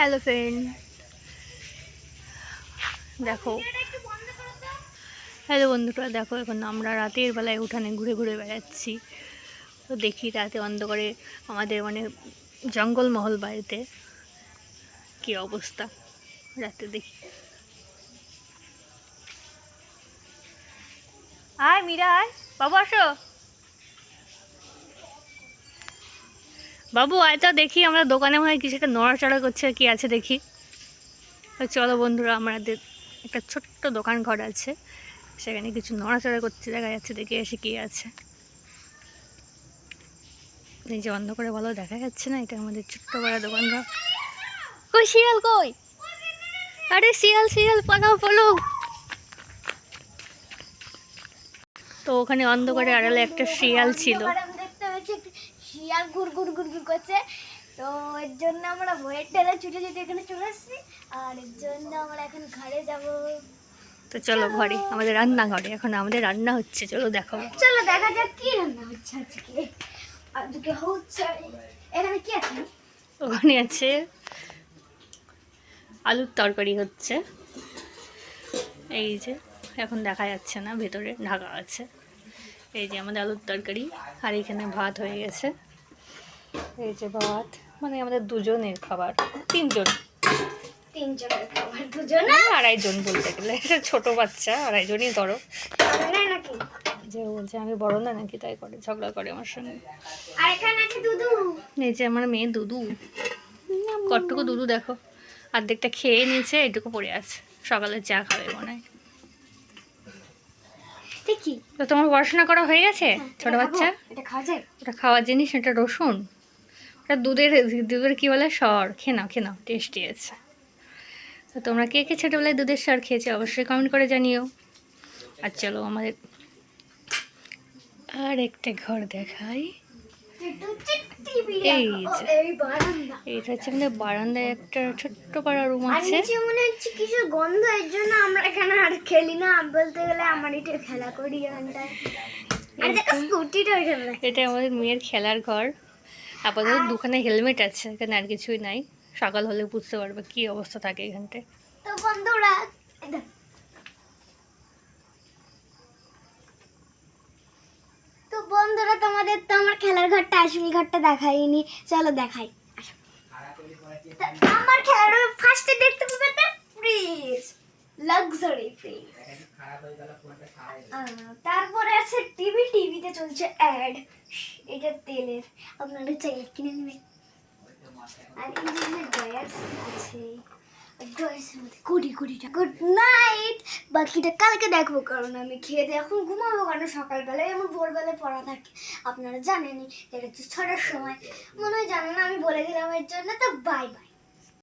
Hello friend, দেখো। Hello বন্ধুরা, দেখো এখন আমরা রাতের বেলায় উঠানে ঘুরে ঘুরে বেড়াচ্ছি। তো দেখি রাতে অন্ধকারে আমাদের জঙ্গলমহল বাড়িতে কী অবস্থা। রাতে দেখি। আয় মীরা, আয় বাবু, আসো বাবু, আয় তো দেখি। আমরা দোকানে মনে হয় কিছু একটা নড়াচড়া করছে, কি আছে দেখি। তো চলো বন্ধুরা, আমাদের একটা ছোট্ট দোকান ঘর আছে, সেখানে কিছু নড়াচড়া করতে দেখা যাচ্ছে। দেখে এসে কি আছে। এই যে বন্ধ করে ভালো দেখা যাচ্ছে না, এটা আমাদের ছোট্ট বড় দোকান ঘর। কই শিয়াল কই? আরে শিয়াল শিয়াল পালাও পালাও। তো ওখানে অন্ধকারে আড়ালে একটা শিয়াল ছিল। শিয়াল ঘুর ঘুর ঘুর ঘুর করছে। তো এর জন্য আমরা ভয়ের ঠেলে ছুটে ছুটে এখানে চলে আসছি। আর এর জন্য আমরা এখন ঘরে যাব। তো চলো ঘরে, আমাদের রান্নাঘরে এখন আমাদের রান্না হচ্ছে, চলো দেখাবো। চলো দেখা যাক কি রান্না হচ্ছে আজকে। আজকে হচ্ছে এখানে কি আছে? ওখানে আছে আলুর তরকারি হচ্ছে। এই যে এখন দেখা যাচ্ছে না, ভেতরে ঢাকা আছে। এই যে আমাদের আলুর তরকারি, আর এখানে ভাত হয়ে গেছে। এই যে ভাত, মানে আমাদের দুজনের খাবার। তিনজনের খাবার, দুজন আড়াইজন বলতে গেলে। ছোট বাচ্চা, আড়াইজনই ধরো। নাকি যে বলছে আমি বড় না নাকি, তাই করে ঝগড়া করে আমার সঙ্গে। আর এখানে আছে দুদু। এই যে আমার মেয়ে দুদু, কতটুকু দুদু দেখো, অর্ধেকটা খেয়ে নিয়েছে, এটুকু পড়ে আছে। সকালে চা খাবে মনে হয়। দেখি তো তোমার পড়াশোনা করা হয়ে গেছে? ছোট এটা বাচ্চা, খাবো? এটা খাওয়া যায়? ওটা খাওয়ার জিনিস, এটা রসুন, ওটা দুধের কি বলে, সর। খেয়ে নাও, টেস্টি আছে। তো তোমরা কে কে ছোটোবেলায় দুধের সর খেয়েছে অবশ্যই কমেন্ট করে জানিও। আর চলো আমাদের আর একটা ঘর দেখাই। এই যে এইটা হচ্ছে আমাদের বারান্দায় একটা ছোট্ট পাড়া রুম আছে। মনে হচ্ছে কিছু গন্ধ, এর জন্য আমরা এখানে আর খেলি না। বলতে গেলে আমার এটা খেলা করি এখানটায়। আর দেখো স্কুটিটা ওইখানে। এটা আমাদের মেয়ের খেলার ঘর। আপাতত দুখানে হেলমেট আছে, এখানে আর কিছুই নাই। সকাল হলে বুঝতে পারবে কি অবস্থা থাকে এখানটায়। তো বন্ধুরা, তোমাদের তো আমার খেলার ঘরটা, আসল ঘরটা দেখাইনি। চলো দেখাই। আমার খেলার ফার্স্টে দেখতে পাবে ফ্রিজ, লাক্সারি ফ্রিজ। তারপরে আছে টিভি, টিভিতে চলছে অ্যাড, এটা তেলের, আপনারা চাইলে কিনে নেবেন। আর এই যে গ্যাস আছে, গ্যাসের মধ্যে কোটি কোটি টাকা। গুড নাইট, বাকিটা কালকে দেখবো, কারণ আমি খেয়ে দিয়ে এখন ঘুমাবো। কারণ সকালবেলায় আমার ভোরবেলায় পড়া থাকে, আপনারা জানেনই। এটা হচ্ছে 6টার সময়, মনে হয় জানেন না, আমি বলে দিলাম এর জন্য। তো বাই বাই।